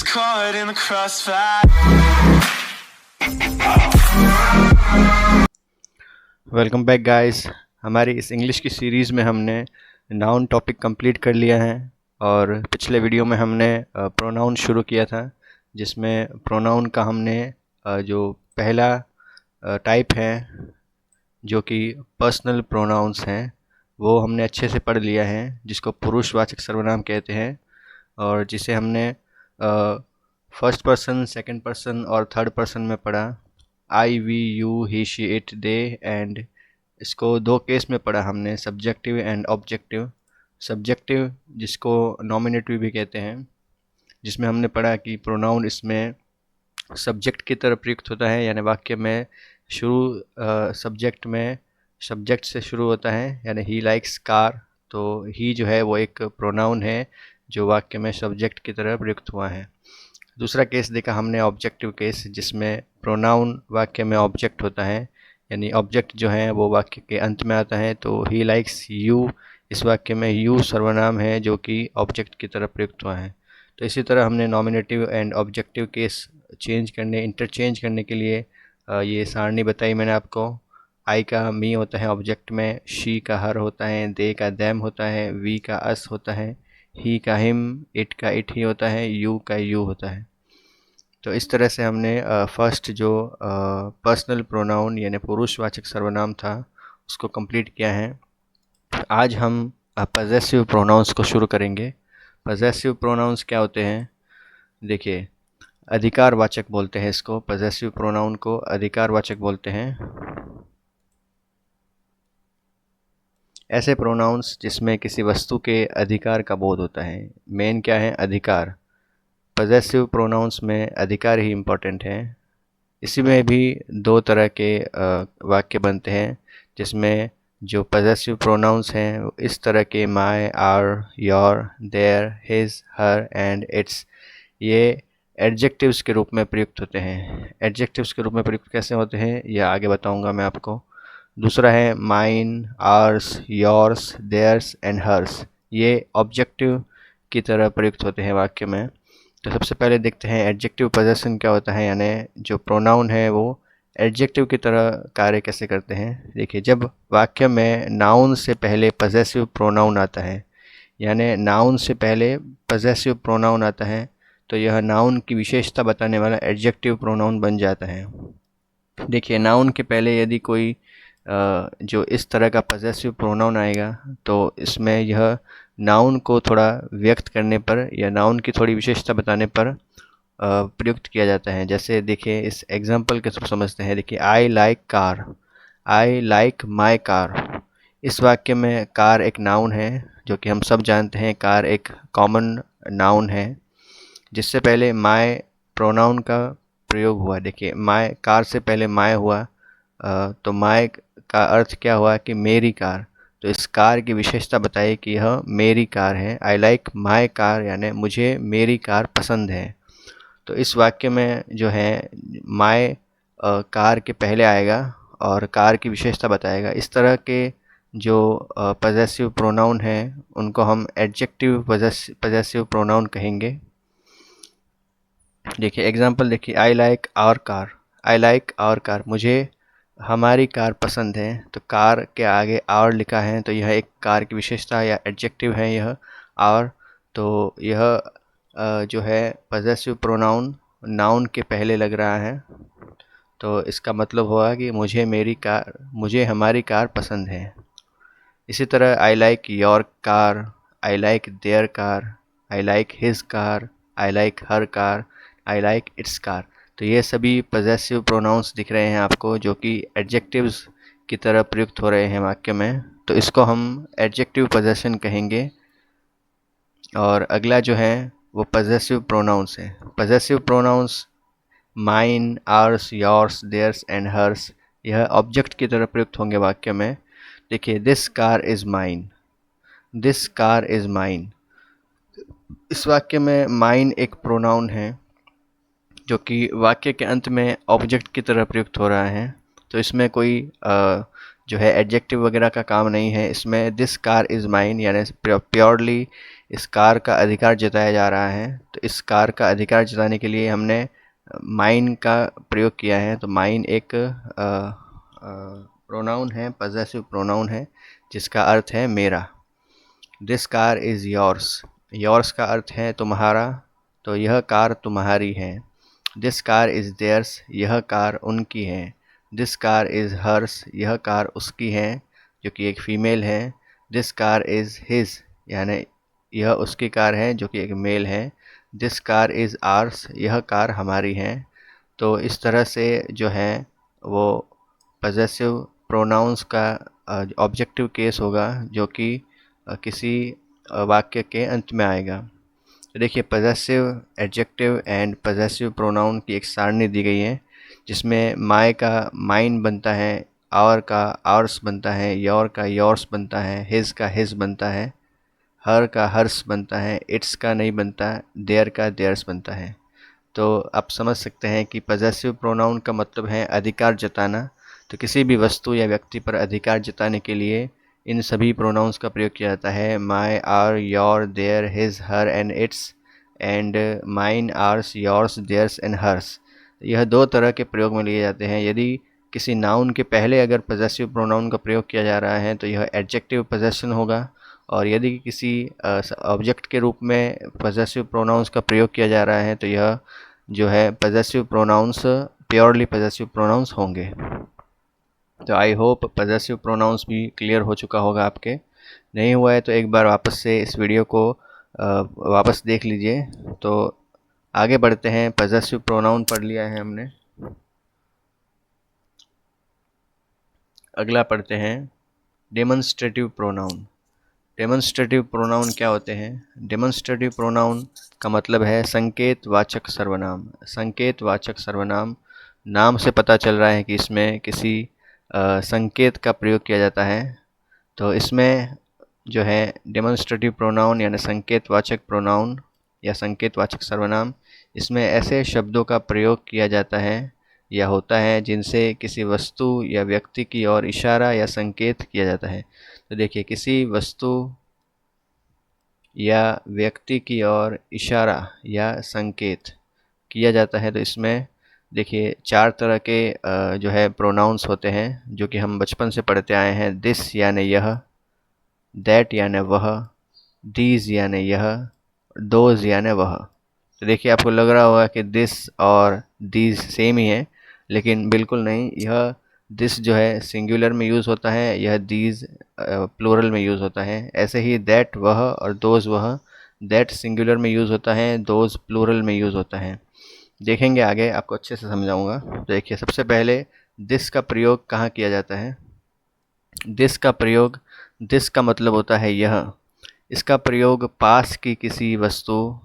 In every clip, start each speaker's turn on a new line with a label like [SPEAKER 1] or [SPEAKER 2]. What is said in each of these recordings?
[SPEAKER 1] caught in the crossfire.
[SPEAKER 2] Welcome back guys. हमारी इस English की सीरीज़ में हमने नाउन टॉपिक कंप्लीट कर लिया है और पिछले वीडियो में हमने प्रोनाउन शुरू किया था, जिसमें प्रोनाउन का हमने जो पहला टाइप है जो कि पर्सनल प्रोनाउंस हैं वो हमने अच्छे से पढ़ लिया है, जिसको पुरुषवाचक सर्वनाम कहते हैं और जिसे हमने फर्स्ट पर्सन, सेकंड पर्सन और थर्ड पर्सन में पढ़ा। I, we, you, he, she, it, they and इसको दो केस में पढ़ा हमने, सब्जेक्टिव एंड ऑब्जेक्टिव। सब्जेक्टिव जिसको नॉमिनेटिव भी कहते हैं, जिसमें हमने पढ़ा कि प्रोनाउन इसमें सब्जेक्ट की तरह प्रयुक्त होता है, यानी वाक्य में शुरू सब्जेक्ट से शुरू होता है, यानी ही लाइक्स कार। तो ही जो है वो एक प्रोनाउन है जो वाक्य में सब्जेक्ट की तरह प्रयुक्त हुआ है। दूसरा केस देखा हमने ऑब्जेक्टिव केस, जिसमें प्रोनाउन वाक्य में ऑब्जेक्ट होता है, यानी ऑब्जेक्ट जो है वो वाक्य के अंत में आता है। तो ही लाइक्स यू, इस वाक्य में यू सर्वनाम है जो कि ऑब्जेक्ट की तरह प्रयुक्त हुआ है। तो इसी तरह हमने nominative and objective case interchange करने के लिए ये सारणी बताई मैंने आपको। आई का मी होता है ऑब्जेक्ट में, शी का हर होता है, दे का दैम होता है, वी का अस होता है, ही का हिम, इट का इट ही होता है, यू का यू होता है। तो इस तरह से हमने फर्स्ट जो पर्सनल प्रोनाउन यानी पुरुषवाचक सर्वनाम था उसको कंप्लीट किया है। आज हम पजेसिव प्रोनाउंस को शुरू करेंगे। पजेसिव प्रोनाउंस क्या होते हैं? देखिए, अधिकारवाचक बोलते हैं इसको, पजेसिव प्रोनाउन को अधिकारवाचक बोलते हैं। ऐसे प्रोनाउंस जिसमें किसी वस्तु के अधिकार का बोध होता है। मेन क्या है? अधिकार। पजेसिव प्रोनाउंस में अधिकार ही इम्पोर्टेंट है। इसी में भी दो तरह के वाक्य बनते हैं, जिसमें जो पजेसिव प्रोनाउंस हैं इस तरह के my, our, your, their, his, her and its, ये एडजेक्टिव्स के रूप में प्रयुक्त होते हैं। एडजेक्टिव्स के रूप में प्रयुक्त कैसे होते हैं यह आगे बताऊंगा मैं आपको। दूसरा है mine, ours, yours, theirs and hers, ये ऑब्जेक्टिव की तरह प्रयुक्त होते हैं वाक्य में। तो सबसे पहले देखते हैं एडजेक्टिव पजेशन क्या होता है, यानी जो प्रोनाउन है वो एडजेक्टिव की तरह कार्य कैसे करते हैं। देखिए, जब वाक्य में नाउन से पहले पजेसिव प्रोनाउन आता है, यानी नाउन से पहले पजेसिव प्रोनाउन आता है, तो यह नाउन की विशेषता बताने वाला एडजेक्टिव प्रोनाउन बन जाता है। देखिए, नाउन के पहले यदि कोई जो इस तरह का पजेसिव प्रोनाउन आएगा तो इसमें यह नाउन को थोड़ा व्यक्त करने पर या नाउन की थोड़ी विशेषता बताने पर प्रयुक्त किया जाता है। जैसे देखिए, इस एग्जांपल के थ्रू समझते हैं। देखिए, I like car, I like my car. इस वाक्य में कार एक नाउन है, जो कि हम सब जानते हैं कार एक कॉमन नाउन है, जिससे पहले माय प्रोनाउन का प्रयोग हुआ। देखिए, माय, कार से पहले माय हुआ, तो माय का अर्थ क्या हुआ कि मेरी कार। तो इस कार की विशेषता बताइए कि यह मेरी कार है। आई लाइक माय कार, यानी मुझे मेरी कार पसंद है। तो इस वाक्य में जो है माय कार के पहले आएगा और कार की विशेषता बताएगा। इस तरह के जो पजेसिव प्रोनाउन हैं उनको हम एडजेक्टिव पजेसिव प्रोनाउन कहेंगे। देखिए एग्जांपल, देखिए, I like our car, I like our car, मुझे हमारी कार पसंद है। तो कार के आगे आवर लिखा है, तो यह एक कार की विशेषता या एडजेक्टिव है यह आवर। तो यह जो है पजेसिव प्रोनाउन नाउन के पहले लग रहा है, तो इसका मतलब होगा कि मुझे हमारी कार पसंद है। इसी तरह I like your car, I like their car, I like his car, I like her car, I like its car. तो ये सभी पजेसिव प्रोनाउंस दिख रहे हैं आपको, जो कि एडजेक्टिव्स की तरह प्रयुक्त हो रहे हैं वाक्य में। तो इसको हम एडजेक्टिव पजेशन कहेंगे। और अगला जो है वो पजेसिव प्रोनाउंस है। Possessive pronoun mine, ours, yours, theirs and hers, यह ऑब्जेक्ट की तरह प्रयुक्त होंगे वाक्य में। देखिए, this car is mine, this car is mine. इस वाक्य में माइन एक प्रोनाउन है जो कि वाक्य के अंत में ऑब्जेक्ट की तरह प्रयुक्त हो रहा है। तो इसमें कोई जो है एडजेक्टिव वगैरह का काम नहीं है। इसमें दिस कार इज़ माइन यानी प्योरली इस कार का अधिकार जताया जा रहा है, तो इस कार का अधिकार जताने के लिए हमने माइन का प्रयोग किया है। तो माइन एक प्रोनाउन है, पॉजेसिव प्रोनाउन है, जिसका अर्थ है मेरा। This car is yours, yours का अर्थ है तुम्हारा, तो यह कार तुम्हारी है। दिस कार इज़ देयर्स, यह कार उनकी है। दिस कार इज़ हर्स, यह कार उसकी है, जो कि एक फ़ीमेल है। दिस कार इज़ हिज, यानी यह उसकी कार है, जो कि एक मेल है। दिस कार इज़ आर्स, यह कार हमारी है। तो इस तरह से जो है वो पॉजेसिव प्रोनाउंस का ऑब्जेक्टिव केस होगा, जो कि किसी वाक्य के अंत में आएगा। तो देखिए, possessive, adjective and possessive pronoun की एक सारणी दी गई है, जिसमें माय का माइन बनता है, आवर का आवर्स बनता है, योर का योर्स बनता है, हिज का हिज बनता है, हर का हर्स बनता है, इट्स का नहीं बनता, देयर का देयर्स बनता है। तो आप समझ सकते हैं कि पॉजेसिव प्रोनाउन का मतलब है अधिकार जताना। तो किसी भी वस्तु या व्यक्ति पर अधिकार जताने के लिए इन सभी प्रोनाउंस का प्रयोग किया जाता है। My, our, your, their, his, her and its, and mine, ours, yours, theirs and hers. यह दो तरह के प्रयोग में लिए जाते हैं। यदि किसी नाउन के पहले अगर पॉजेसिव प्रोनाउन का प्रयोग किया जा रहा है तो यह एडजेक्टिव पॉजेशन होगा, और यदि किसी ऑब्जेक्ट के रूप में पॉजेसिव प्रोनाउंस का प्रयोग किया जा रहा है तो यह जो है possessive pronoun purely possessive pronoun होंगे। तो आई होप पॉजेसिव प्रोनाउंस भी क्लियर हो चुका होगा आपके। नहीं हुआ है तो एक बार वापस से इस वीडियो को वापस देख लीजिए। तो आगे बढ़ते हैं। पॉजेसिव प्रोनाउन पढ़ लिया है हमने, अगला पढ़ते हैं डेमोन्स्ट्रेटिव प्रोनाउन। डेमोन्स्ट्रेटिव प्रोनाउन क्या होते हैं? डेमोन्स्ट्रेटिव प्रोनाउन का मतलब है संकेतवाचक सर्वनाम। संकेतवाचक सर्वनाम, नाम से पता चल रहा है कि इसमें किसी संकेत का प्रयोग किया जाता है। तो इसमें जो है डेमोन्स्ट्रेटिव प्रोनाउन यानी संकेतवाचक प्रोनाउन या संकेतवाचक सर्वनाम, इसमें ऐसे शब्दों का प्रयोग किया जाता है या होता है जिनसे किसी वस्तु या व्यक्ति की ओर इशारा या संकेत किया जाता है। तो देखिए, किसी वस्तु या व्यक्ति की ओर इशारा या संकेत किया जाता है, तो इसमें देखिए 4 तरह के जो है प्रोनाउंस होते हैं, जो कि हम बचपन से पढ़ते आए हैं। दिस यानी यह, दैट यानी वह, दीज यानी यह, दोज यानी वह। तो देखिए, आपको लग रहा होगा कि दिस और दीज सेम ही है, लेकिन बिल्कुल नहीं। यह दिस जो है सिंगुलर में यूज़ होता है, यह दीज प्लूरल में यूज़ होता है। ऐसे ही दैट वह और दोज वह, दैट सिंगुलर में यूज़ होता है, दोज प्लूरल में यूज़ होता है। देखेंगे आगे, आपको अच्छे से समझाऊंगा। देखिए, सबसे पहले दिस का प्रयोग कहाँ किया जाता है? दिस का प्रयोग, दिस का मतलब होता है यह। इसका प्रयोग पास की किसी वस्तु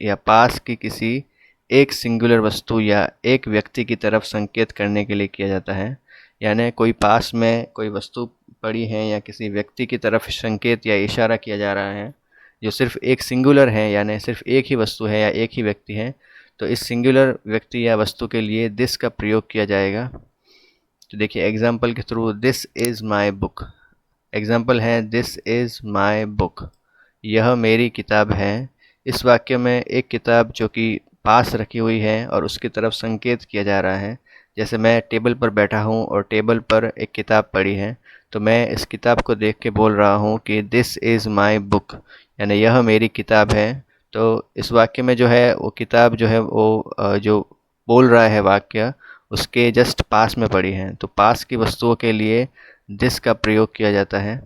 [SPEAKER 2] या पास की किसी एक सिंगुलर वस्तु या एक व्यक्ति की तरफ संकेत करने के लिए किया जाता है। यानी कोई पास में कोई वस्तु पड़ी है या किसी व्यक्ति की तरफ संकेत या इशारा किया जा रहा है जो सिर्फ एक सिंगुलर है, यानी सिर्फ एक ही वस्तु है या एक ही व्यक्ति है, तो इस सिंगुलर व्यक्ति या वस्तु के लिए दिस का प्रयोग किया जाएगा। तो देखिए एग्जाम्पल के through, this is my book. Example है दिस इज़ माई बुक, यह मेरी किताब है। इस वाक्य में एक किताब जो कि पास रखी हुई है और उसकी तरफ संकेत किया जा रहा है। जैसे मैं टेबल पर बैठा हूँ और टेबल पर एक किताब पड़ी है, तो मैं इस किताब को देख के बोल रहा हूँ कि दिस इज़ माई बुक, यानी यह मेरी किताब है। तो इस वाक्य में जो है वो किताब जो है वो जो बोल रहा है वाक्य, उसके जस्ट पास में पड़ी है। तो पास की वस्तुओं के लिए दिस का प्रयोग किया जाता है।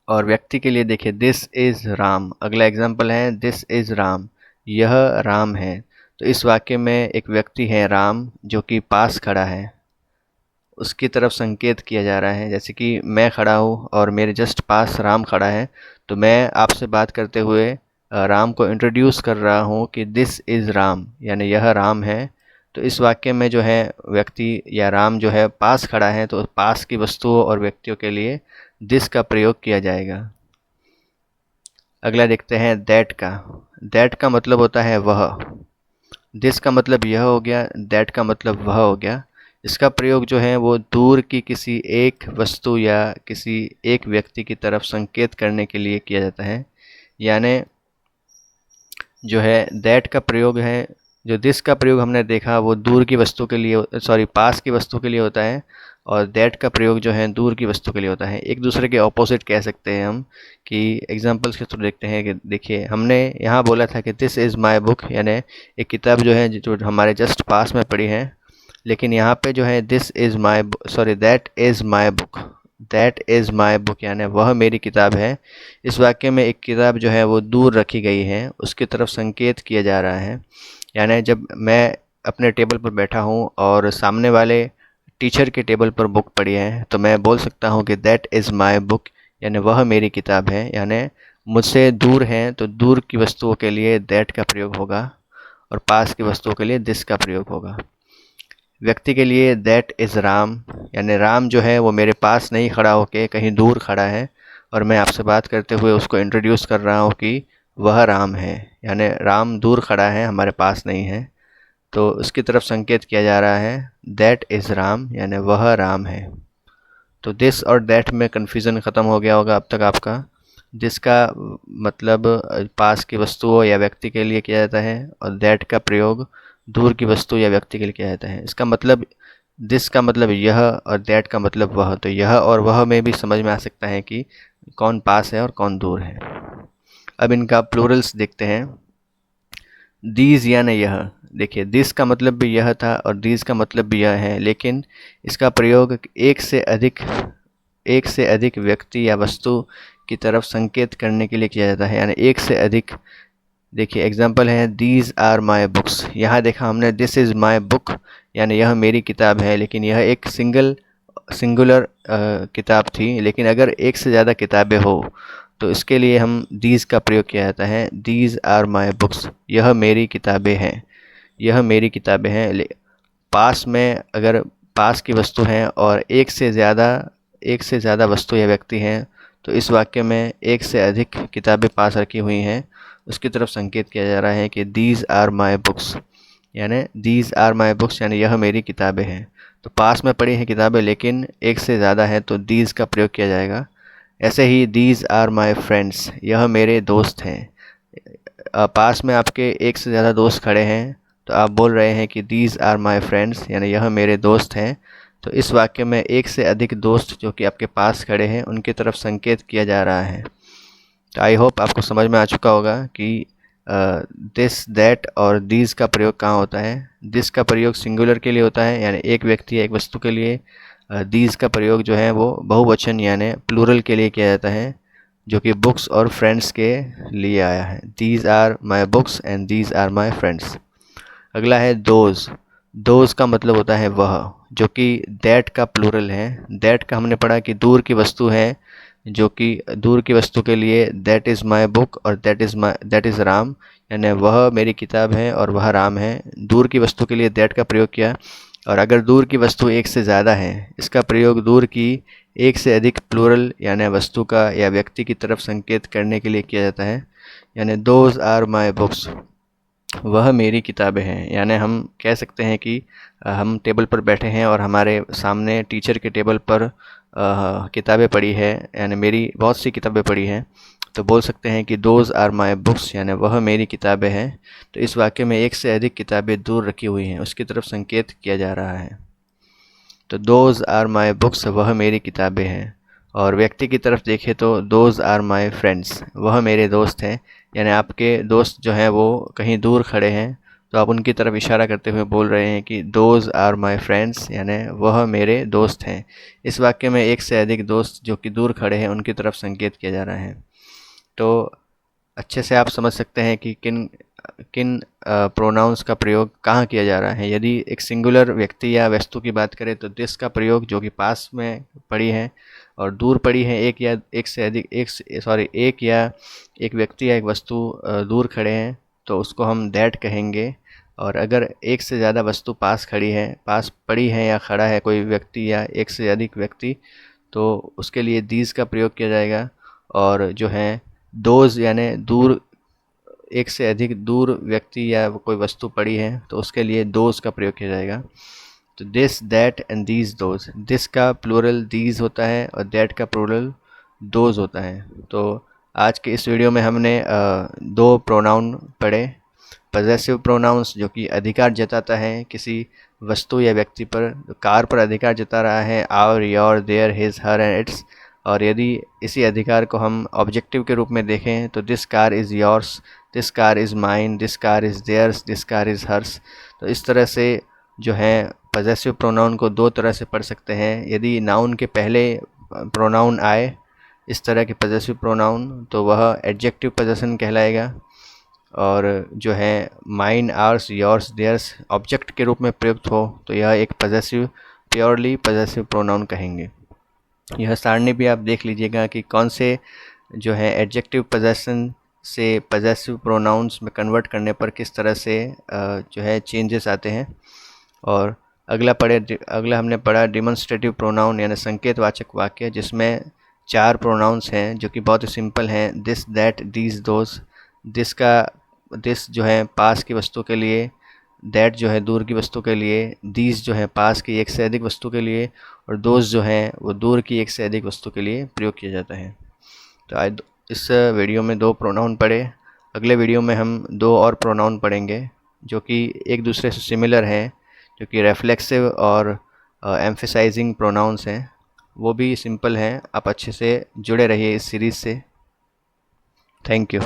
[SPEAKER 2] और व्यक्ति के लिए देखिए, दिस इज़ राम। अगला एग्जाम्पल है दिस इज़ राम, यह राम है। तो इस वाक्य में एक व्यक्ति है राम, जो कि पास खड़ा है, उसकी तरफ संकेत किया जा रहा है। जैसे कि मैं खड़ा हूँ और मेरे जस्ट पास राम खड़ा है, तो मैं आपसे बात करते हुए राम को इंट्रोड्यूस कर रहा हूँ कि दिस इज़ राम, यानी यह राम है। तो इस वाक्य में जो है व्यक्ति या राम जो है पास खड़ा है, तो पास की वस्तुओं और व्यक्तियों के लिए दिस का प्रयोग किया जाएगा। अगला देखते हैं दैट का। दैट का मतलब होता है वह। दिस का मतलब यह हो गया, दैट का मतलब वह हो गया। इसका प्रयोग जो है वो दूर की किसी एक वस्तु या किसी एक व्यक्ति की तरफ संकेत करने के लिए किया जाता है। यानी जो है दैट का प्रयोग है, जो दिस का प्रयोग हमने देखा वो दूर की वस्तु के लिए, पास की वस्तु के लिए होता है, और दैट का प्रयोग जो है दूर की वस्तु के लिए होता है। एक दूसरे के ऑपोजिट कह सकते हैं हम, कि एग्जांपल्स के थ्रू देखते हैं कि देखिए हमने यहाँ बोला था कि दिस इज़ माय बुक, यानी एक किताब जो है जो हमारे जस्ट पास में पड़ी है, लेकिन यहाँ पे जो है this is my that is my book, that is my book यानी वह मेरी किताब है। इस वाक्य में एक किताब जो है वो दूर रखी गई है, उसकी तरफ संकेत किया जा रहा है। यानी जब मैं अपने टेबल पर बैठा हूँ और सामने वाले टीचर के टेबल पर बुक पड़ी है, तो मैं बोल सकता हूँ कि दैट इज़ माय बुक, यानी वह मेरी किताब है। यानी मुझसे दूर हैं तो दूर की वस्तुओं के लिए दैट का प्रयोग होगा, और पास की वस्तुओं के लिए दिस का प्रयोग होगा। व्यक्ति के लिए दैट इज़ राम, यानी राम जो है वो मेरे पास नहीं खड़ा होके कहीं दूर खड़ा है, और मैं आपसे बात करते हुए उसको इंट्रोड्यूस कर रहा हूँ कि वह राम है। यानी राम दूर खड़ा है, हमारे पास नहीं है, तो उसकी तरफ संकेत किया जा रहा है दैट इज़ राम, यानी वह राम है। तो दिस और दैट में कन्फ्यूज़न ख़त्म हो गया होगा अब तक आपका। दिस का मतलब पास की वस्तुओं या व्यक्ति के लिए किया जाता है, और दैट का प्रयोग दूर की वस्तु या व्यक्ति के लिए किया जाता है। इसका मतलब दिस का मतलब यह और दैट का मतलब वह, तो यह और वह में भी समझ में आ सकता है कि कौन पास है और कौन दूर है। अब इनका प्लूरल्स देखते हैं। दीज यानी यह, देखिए दिस का मतलब भी यह था और दीज का मतलब भी यह है, लेकिन इसका प्रयोग एक से अधिक व्यक्ति या वस्तु की तरफ संकेत करने के लिए किया जाता है, यानी एक से अधिक। देखिए एग्जांपल है दीज आर माई बुक्स, यहाँ देखा हमने दिस इज़ माई बुक यानी यह मेरी किताब है, लेकिन यह एक सिंगुलर किताब थी। लेकिन अगर एक से ज़्यादा किताबें हो तो इसके लिए हम दीज का प्रयोग किया जाता है। दीज आर माई बुक्स, यह मेरी किताबें हैं, यह मेरी किताबें हैं। पास में अगर पास की वस्तु हैं और एक से ज़्यादा वस्तु या व्यक्ति हैं, तो इस वाक्य में एक से अधिक किताबें पास रखी हुई हैं, उसकी तरफ संकेत किया जा रहा है कि दीज आर माई बुक्स, यानी दीज आर माई बुक्स यानी यह मेरी किताबें हैं। तो पास में पड़ी हैं किताबें लेकिन एक से ज़्यादा है, तो दीज का प्रयोग किया जाएगा। ऐसे ही दीज आर माई फ्रेंड्स, यह मेरे दोस्त हैं। पास में आपके एक से ज़्यादा दोस्त खड़े हैं, तो आप बोल रहे हैं कि दीज आर माई फ्रेंड्स यानी यह मेरे दोस्त हैं। तो इस वाक्य में एक से अधिक दोस्त जो कि आपके पास खड़े हैं उनकी तरफ संकेत किया जा रहा है। तो आई होप आपको समझ में आ चुका होगा कि दिस, दैट और दीज का प्रयोग कहाँ होता है। दिस का प्रयोग सिंगुलर के लिए होता है, यानी एक व्यक्ति या एक वस्तु के लिए। दीज का प्रयोग जो है वो बहुवचन यानी प्लूरल के लिए किया जाता है, जो कि बुक्स और फ्रेंड्स के लिए आया है। These are my books and these are my friends. अगला है दोज। दोज का मतलब होता है वह, जो कि दैट का प्लूरल है। दैट का हमने पढ़ा कि दूर की वस्तु है, जो कि दूर की वस्तु के लिए दैट इज़ माई बुक और दैट इज़ राम, यानी वह मेरी किताब है और वह राम है। दूर की वस्तु के लिए दैट का प्रयोग किया। और अगर दूर की वस्तु एक से ज़्यादा है, इसका प्रयोग दूर की एक से अधिक प्लूरल यानी वस्तु का या व्यक्ति की तरफ संकेत करने के लिए किया जाता है। यानी दोज आर माई बुक्स, वह मेरी किताबें हैं। यानी हम कह सकते हैं कि हम टेबल पर बैठे हैं और हमारे सामने टीचर के टेबल पर किताबें पड़ी है, यानी मेरी बहुत सी किताबें पड़ी हैं, तो बोल सकते हैं कि दोज आर माई बुक्स यानी वह मेरी किताबें हैं। तो इस वाक्य में एक से अधिक किताबें दूर रखी हुई हैं, उसकी तरफ संकेत किया जा रहा है। तो दोज आर माई बुक्स, वह मेरी किताबें हैं। और व्यक्ति की तरफ देखें तो दोज आर माई फ्रेंड्स, वह मेरे दोस्त हैं। यानी आपके दोस्त जो हैं वो कहीं दूर खड़े हैं, तो आप उनकी तरफ इशारा करते हुए बोल रहे हैं कि दोज आर माई फ्रेंड्स यानी वह मेरे दोस्त हैं। इस वाक्य में एक से अधिक दोस्त जो कि दूर खड़े हैं उनकी तरफ संकेत किया जा रहा है। तो अच्छे से आप समझ सकते हैं कि किन किन प्रोनाउंस का प्रयोग कहाँ किया जा रहा है। यदि एक सिंगुलर व्यक्ति या वस्तु की बात करें तो दिस का प्रयोग जो कि पास में पड़ी है और दूर पड़ी है, एक या एक व्यक्ति या एक वस्तु दूर खड़े हैं, तो उसको हम दैट कहेंगे। और अगर एक से ज़्यादा वस्तु पास पड़ी है या खड़ा है कोई व्यक्ति या एक से अधिक व्यक्ति, तो उसके लिए दीज का प्रयोग किया जाएगा। और जो है दोज यानी दूर, एक से अधिक दूर व्यक्ति या कोई वस्तु पड़ी है, तो उसके लिए दोज का प्रयोग किया जाएगा। तो this, that and these those, this का प्लूरल दीज होता है और दैट का प्लूरल दोज होता है। तो आज के इस वीडियो में हमने दो प्रोनाउन पढ़े। पजेसिव प्रोनाउंस जो कि अधिकार जताता है किसी वस्तु या व्यक्ति पर, कार पर अधिकार जता रहा है our, your, their, his, her and its. और यदि इसी अधिकार को हम ऑब्जेक्टिव के रूप में देखें तो this car is yours, this car is mine, this car is theirs, this car is hers. तो इस तरह से जो है पजेसिव प्रोनाउन को दो तरह से पढ़ सकते हैं। यदि नाउन के पहले प्रोनाउन आए इस तरह के पजेसिव प्रोनाउन तो वह एडजेक्टिव पोजेशन कहलाएगा, और जो है mine, ours, yours, theirs object के रूप में प्रयुक्त हो तो यह एक पजेसिव, प्योरली पजेसिव प्रोनाउन कहेंगे। यह सारणी भी आप देख लीजिएगा कि कौन से जो है एडजेक्टिव पोजेशन से पजेसिव प्रोनाउंस में कन्वर्ट करने पर किस तरह से जो है चेंजेस आते हैं। और अगला हमने पढ़ा डिमॉन्स्ट्रेटिव प्रोनाउन यानी संकेतवाचक वाक्य, जिसमें 4 प्रोनाउंस हैं जो कि बहुत ही सिंपल हैं। This, that, these, those. This जो है पास की वस्तु के लिए, दैट जो है दूर की वस्तु के लिए, दीज जो है पास की एक से अधिक वस्तु के लिए, और दोज जो है वो दूर की एक से अधिक वस्तु के लिए प्रयोग किया जाता है। तो आज इस वीडियो में 2 प्रोनाउन पढ़े। अगले वीडियो में हम 2 और प्रोनाउन पढ़ेंगे जो कि एक दूसरे से सिमिलर हैं, जो कि रेफ्लेक्सिव और एम्फेसाइजिंग प्रोनाउंस हैं। वो भी सिंपल हैं। आप अच्छे से जुड़े रहिए इस सीरीज़ से। Thank you.